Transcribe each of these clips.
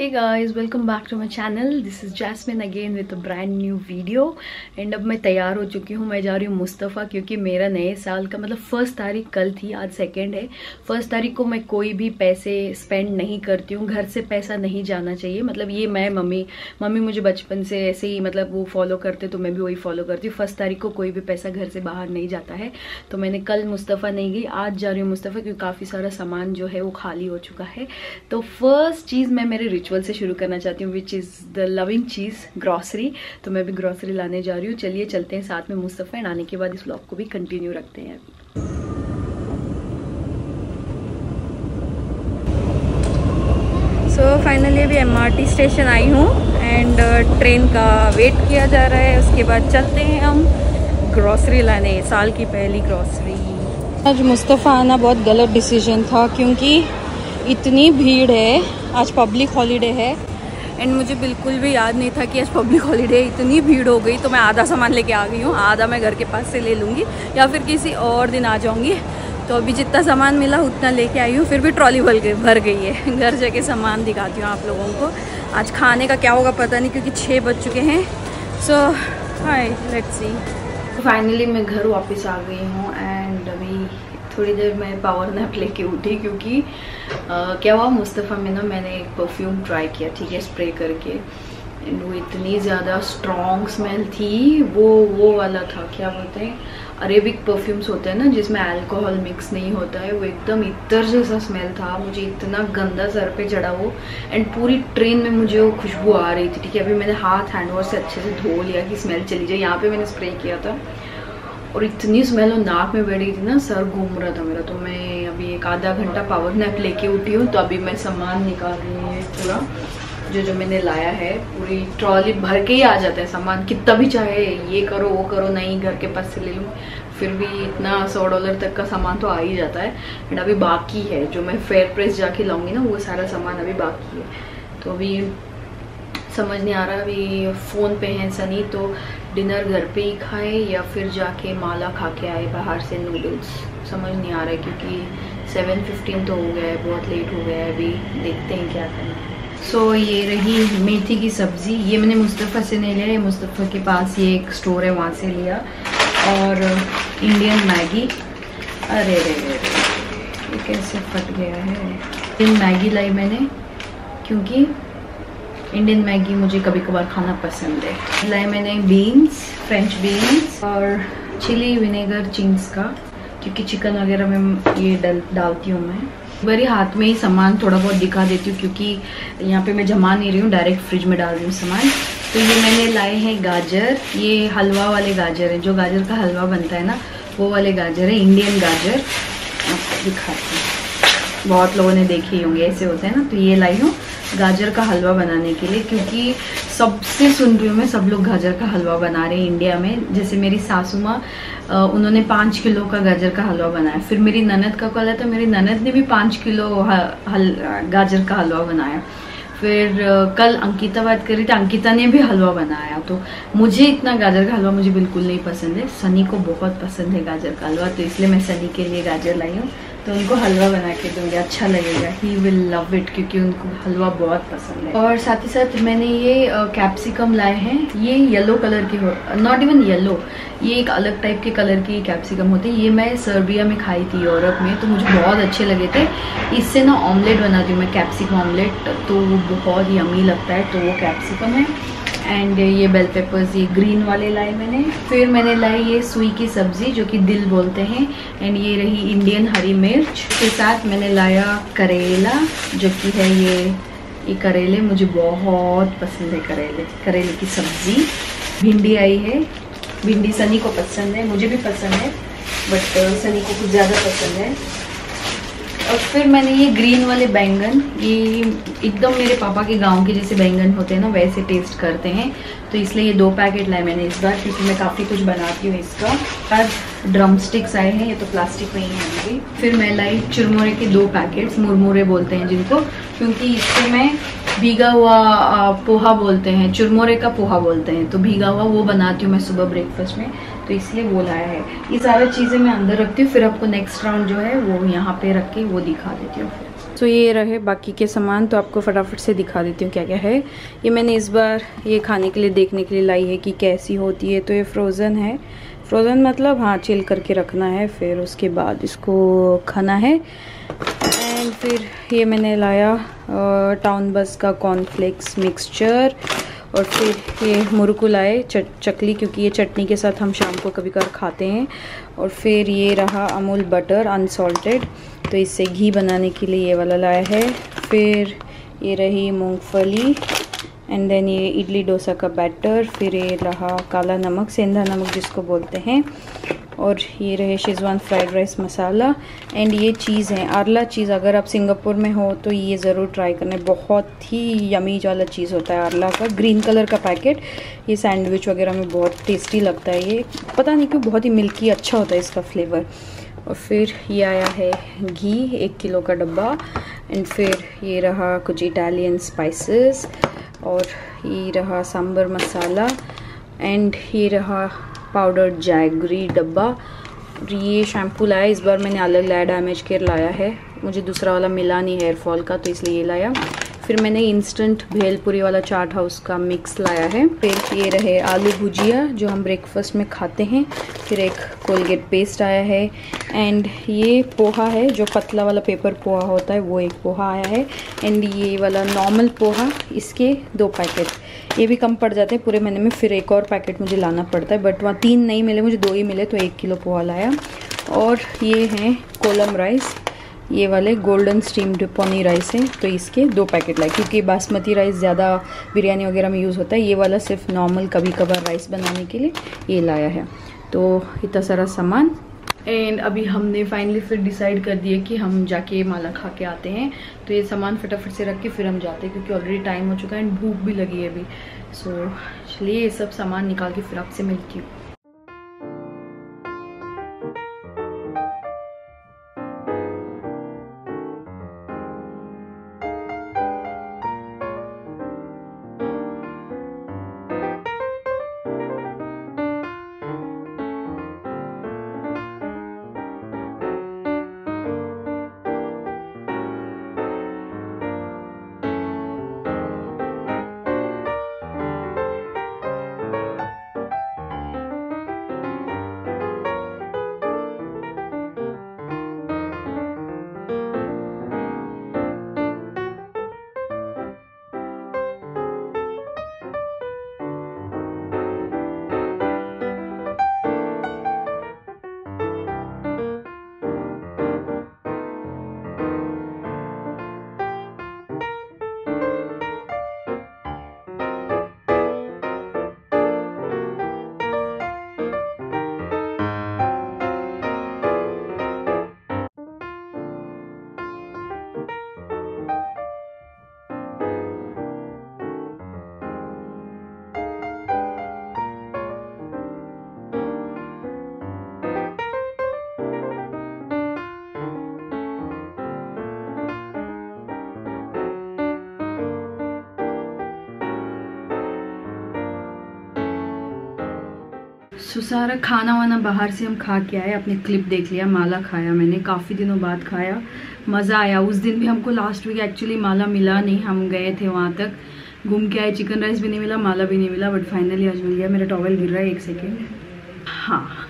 Hey guys, welcome back to my channel. This is Jasmine again with a brand new video. And अब मैं तैयार हो चुकी हूँ। मैं जा रही हूँ मुस्तफ़ा, क्योंकि मेरा नए साल का मतलब 1 तारीख कल थी, आज 2 है। 1 तारीख को मैं कोई भी पैसे स्पेंड नहीं करती हूँ, घर से पैसा नहीं जाना चाहिए। मतलब ये मैं मम्मी मुझे बचपन से ऐसे ही मतलब वो फॉलो करते, तो मैं भी वही फॉलो करती हूँ। 1 तारीख को कोई भी पैसा घर से बाहर नहीं जाता है। तो मैंने कल मुस्तफ़ा नहीं गई, आज जा रही हूँ मुस्तफ़ा, क्योंकि काफ़ी सारा सामान जो है वो खाली हो चुका है। तो फर्स्ट चीज़ मैं मेरे रिचुअल से शुरू करना चाहती हूँ, which is the loving cheese, grocery. तो मैं भी ग्रॉसरी लाने जा रही हूँ। चलिए चलते हैं साथ में मुस्तफ़ा, एंड आने के बाद इस व्लॉग को भी कंटिन्यू रखते हैं। सो फाइनली अभी MRT स्टेशन आई हूँ एंड ट्रेन का वेट किया जा रहा है। उसके बाद चलते हैं हम ग्रॉसरी लाने, साल की पहली ग्रॉसरी। आज मुस्तफ़ा आना बहुत गलत डिसीजन था, क्योंकि इतनी भीड़ है। आज पब्लिक हॉलीडे है एंड मुझे बिल्कुल भी याद नहीं था कि आज पब्लिक हॉलीडे है। इतनी भीड़ हो गई तो मैं आधा सामान लेके आ गई हूँ, आधा मैं घर के पास से ले लूँगी या फिर किसी और दिन आ जाऊँगी। तो अभी जितना सामान मिला उतना लेके आई हूँ, फिर भी ट्रॉली भर गई है। घर जाके सामान दिखाती हूँ आप लोगों को। आज खाने का क्या होगा पता नहीं, क्योंकि 6 बज चुके हैं। सो हाय, लेट्स सी। फाइनली मैं घर वापस आ गई हूँ एंड अभी थोड़ी देर मैं पावर नैप लेके उठी, क्योंकि क्या हुआ, मुस्तफ़ा में ना मैंने एक परफ्यूम ट्राई किया, ठीक है, स्प्रे करके। एंड वो इतनी ज़्यादा स्ट्रॉन्ग स्मेल थी। वो वाला था, क्या बोलते हैं, अरेबिक परफ्यूम्स होते हैं ना जिसमें अल्कोहल मिक्स नहीं होता है। वो एकदम इतर जैसा स्मेल था। मुझे इतना गंदा सर पे चढ़ा वो, एंड पूरी ट्रेन में मुझे वो खुशबू आ रही थी, ठीक है। अभी मैंने हाथ हैंडवॉश से अच्छे से धो लिया कि स्मेल चली जाए। यहाँ पे मैंने स्प्रे किया था और इतनी स्मेल और नाक में बैठ गई थी ना, सर घूम रहा था मेरा। तो मैं अभी एक आधा घंटा पावर नैप लेके उठी हूँ। तो अभी मैं सामान निकाल रही हूँ पूरा, जो मैंने लाया है। पूरी ट्रॉली भर के ही आ जाता है सामान, कितना भी चाहे ये करो वो करो, नहीं घर के पास से ले लूँ, फिर भी इतना $100 तक का सामान तो आ ही जाता है। एंड अभी बाकी है, जो मैं फेयर प्रेस जाके लाऊंगी ना, वो सारा सामान अभी बाकी है। तो अभी समझ नहीं आ रहा, अभी फ़ोन पे है सनी, तो डिनर घर पे ही खाए या फिर जाके माला खा के आए बाहर से नूडल्स, समझ नहीं आ रहा है। क्योंकि 7:15 तो हो गया है, बहुत लेट हो गया है। अभी देखते हैं क्या करना है। सो ये रही मेथी की सब्ज़ी। ये मैंने मुस्तफ़ा से नहीं लिया, मुस्तफ़ा के पास ये एक स्टोर है, वहाँ से लिया। और इंडियन मैगी, अरे रे ये कैसे फट गया है। इंडियन मैगी लाई मैंने, क्योंकि इंडियन मैगी मुझे कभी कभार खाना पसंद है। लाए मैंने बीन्स, फ्रेंच बीन्स, और चिली विनेगर चिंग्स का, क्योंकि चिकन वगैरह में ये डालती हूँ मैं। मेरे हाथ में ही सामान थोड़ा बहुत दिखा देती हूँ, क्योंकि यहाँ पे मैं जमा नहीं रही हूँ, डायरेक्ट फ्रिज में डाल रही हूँ सामान। तो ये मैंने लाए हैं गाजर, ये हलवा वाले गाजर है, जो गाजर का हलवा बनता है ना, वो वाले गाजर है, इंडियन गाजर। आपको दिखाती हूँ, बहुत लोगों ने देखे होंगे, ऐसे होते हैं ना। तो ये लाई हूँ गाजर का हलवा बनाने के लिए, क्योंकि सबसे सुन रही हूँ मैं, सब लोग गाजर का हलवा बना रहे हैं इंडिया में। जैसे मेरी सासू माँ, उन्होंने 5 किलो का गाजर का हलवा बनाया। फिर मेरी ननद का कॉल है, तो मेरी ननद ने भी 5 किलो गाजर का हलवा बनाया। फिर कल अंकिता बात करी थी, अंकिता ने भी हलवा बनाया। तो मुझे इतना गाजर का हलवा मुझे बिल्कुल नहीं पसंद है, सनी को बहुत पसंद है गाजर का हलवा। तो इसलिए मैं सनी के लिए गाजर लाई हूँ, तो उनको हलवा बना के दूंगी, अच्छा लगेगा, ही विल लव इट, क्योंकि उनको हलवा बहुत पसंद है। और साथ ही साथ मैंने ये कैप्सिकम लाए हैं। ये येलो कलर के, नॉट इवन येलो, ये एक अलग टाइप के कलर की कैप्सिकम होते हैं। ये मैं सर्बिया में खाई थी, यूरोप में, तो मुझे बहुत अच्छे लगे थे। इससे ना ऑमलेट बनाती हूँ मैं, कैप्सिकम ऑमलेट, तो वो बहुत यमी लगता है। तो वो कैप्सिकम है। एंड ये बेल पेपर्स, ये ग्रीन वाले लाए मैंने। फिर मैंने लाई ये सुई की सब्जी, जो कि दिल बोलते हैं। एंड ये रही इंडियन हरी मिर्च के साथ मैंने लाया करेला, जो कि है ये करेले मुझे बहुत पसंद है, करेले की सब्जी। भिंडी आई है, भिंडी सनी को पसंद है, मुझे भी पसंद है, बट सनी को कुछ ज़्यादा पसंद है। और फिर मैंने ये ग्रीन वाले बैंगन, ये एकदम मेरे पापा के गांव के जैसे बैंगन होते हैं ना, वैसे टेस्ट करते हैं। तो इसलिए ये 2 पैकेट लाए मैंने इस बार, क्योंकि मैं काफ़ी कुछ बनाती हूँ इसका। बाद ड्रम स्टिक्स आए हैं, ये तो प्लास्टिक में ही होंगे। फिर मैं लाई चुरमुरे के 2 पैकेट्स, मुरमुरे बोलते हैं जिनको, क्योंकि इससे मैं भीगा हुआ पोहा बोलते हैं, चुरमुरे का पोहा बोलते हैं, तो भीगा हुआ वो बनाती हूँ मैं सुबह ब्रेकफास्ट में। तो इसलिए वो लाया है। ये सारी चीज़ें मैं अंदर रखती हूँ, फिर आपको नेक्स्ट राउंड जो है वो यहाँ पे रख के वो दिखा देती हूँ। सो ये रहे बाकी के सामान, तो आपको फटाफट से दिखा देती हूँ क्या क्या है। ये मैंने इस बार ये खाने के लिए देखने के लिए लाई है कि कैसी होती है। तो ये फ्रोज़न है, फ्रोज़न मतलब हाँ चिल करके रखना है, फिर उसके बाद इसको खाना है। एंड फिर ये मैंने लाया टाउन बस का कॉर्नफ्लेक्स मिक्सचर, और फिर ये मुरकु लाए चकली, क्योंकि ये चटनी के साथ हम शाम को कभी कभार खाते हैं। और फिर ये रहा अमूल बटर अनसॉल्टेड, तो इससे घी बनाने के लिए ये वाला लाया है। फिर ये रही मूंगफली, एंड देन ये इडली डोसा का बैटर। फिर ये रहा काला नमक, सेंधा नमक जिसको बोलते हैं। और ये रहे Schezwan fried rice masala. And ये चीज़ है आरला चीज़, अगर आप सिंगापुर में हो तो ये ज़रूर ट्राई करना, बहुत ही यमी वाला चीज़ होता है आरला का, ग्रीन कलर का पैकेट। ये सैंडविच वगैरह में बहुत टेस्टी लगता है, ये पता नहीं क्यों बहुत ही मिल्की अच्छा होता है इसका फ्लेवर। और फिर ये आया है घी 1 किलो का डब्बा। एंड फिर ये रहा कुछ इटालियन स्पाइसेस, और ये रहा सांबर मसाला, एंड ये रहा पाउडर जैगरी डब्बा। और ये शैम्पू लाया, इस बार मैंने अलग लाया, डैमेज केयर लाया है, मुझे दूसरा वाला मिला नहीं हेयर फॉल का, तो इसलिए ये लाया। फिर मैंने इंस्टेंट भेलपुरी वाला चाट हाउस का मिक्स लाया है। फिर ये रहे आलू भुजिया जो हम ब्रेकफास्ट में खाते हैं। फिर एक कोलगेट पेस्ट आया है। एंड ये पोहा है जो पतला वाला पेपर पोहा होता है, वो एक पोहा आया है। एंड ये वाला नॉर्मल पोहा, इसके 2 पैकेट, ये भी कम पड़ जाते हैं पूरे महीने में। फिर एक और पैकेट मुझे लाना पड़ता है, बट वहाँ 3 नहीं मिले, मुझे 2 ही मिले, तो 1 किलो पोहा लाया। और ये हैं कोलम राइस, ये वाले गोल्डन स्टीम्ड पोनी राइस है, तो इसके 2 पैकेट लाए, क्योंकि बासमती राइस ज़्यादा बिरयानी वगैरह में यूज़ होता है, ये वाला सिर्फ नॉर्मल कभी कभार राइस बनाने के लिए ये लाया है। तो इतना सारा सामान। एंड अभी हमने फाइनली फिर डिसाइड कर दिया कि हम जाके माला खा के आते हैं। तो ये सामान फटाफट से रख के फिर हम जाते हैं, क्योंकि ऑलरेडी टाइम हो चुका है एंड भूख भी लगी है अभी। सो चलिए ये सब सामान निकाल के फिर आपसे मिलती हूँ। सो सारा खाना वाना बाहर से हम खा के आए, अपने क्लिप देख लिया, माला खाया मैंने, काफ़ी दिनों बाद खाया, मज़ा आया। उस दिन भी हमको लास्ट वीक एक्चुअली माला मिला नहीं, हम गए थे वहाँ तक घूम के आए, चिकन राइस भी नहीं मिला, माला भी नहीं मिला, बट फाइनली आज मिल गया। मेरा टॉवल गिर रहा है, 1 सेकेंड, हाँ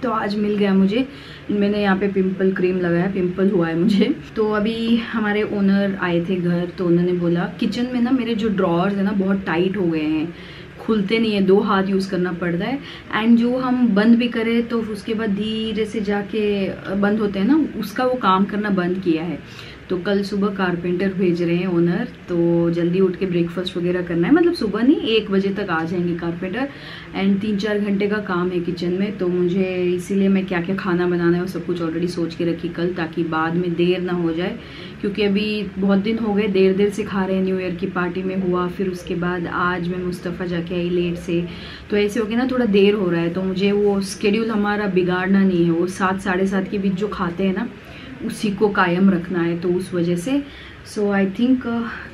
तो आज मिल गया मुझे। मैंने यहाँ पे पिंपल क्रीम लगाया, पिंपल हुआ है मुझे। तो अभी हमारे ओनर आए थे घर, तो उन्होंने बोला किचन में ना मेरे जो ड्रॉर्स है ना बहुत टाइट हो गए हैं, खुलते नहीं है, 2 हाथ यूज़ करना पड़ता है। एंड जो हम बंद भी करें तो उसके बाद धीरे से जाके बंद होते हैं ना, उसका वो काम करना बंद किया है। तो कल सुबह कारपेंटर भेज रहे हैं ओनर, तो जल्दी उठ के ब्रेकफास्ट वगैरह करना है, मतलब सुबह नहीं 1 बजे तक आ जाएंगे कारपेंटर। एंड 3-4 घंटे का काम है किचन में, तो मुझे इसीलिए मैं क्या क्या खाना बनाना है वो सब कुछ ऑलरेडी सोच के रखी कल, ताकि बाद में देर ना हो जाए, क्योंकि अभी बहुत दिन हो गए देर से खा रहे हैं। न्यू ईयर की पार्टी में हुआ, फिर उसके बाद आज मैं मुस्तफ़ा जाके आई लेट से, तो ऐसे हो गया ना थोड़ा देर हो रहा है। तो मुझे वो स्केड्यूल हमारा बिगाड़ना नहीं है, वो 7 साढ़े 7 के बीच जो खाते हैं ना उसी को कायम रखना है, तो उस वजह से सो आई थिंक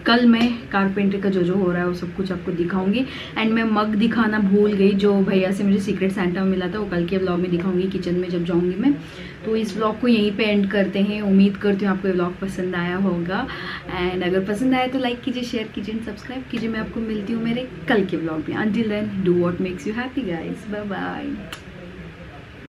कल मैं कारपेंटर का जो हो रहा है वो सब कुछ आपको दिखाऊंगी। एंड मैं मग दिखाना भूल गई जो भैया से मुझे सीक्रेट सेंटा में मिला था, वो कल के व्लॉग में दिखाऊंगी किचन में जब जाऊंगी मैं। तो इस व्लॉग को यहीं पे एंड करते हैं। उम्मीद करती हूँ आपको ये व्लॉग पसंद आया होगा, एंड अगर पसंद आया तो लाइक कीजिए, शेयर कीजिए, सब्सक्राइब कीजिए। मैं आपको मिलती हूँ मेरे कल के व्लॉग में। Until then do what makes you happy guys, bye bye.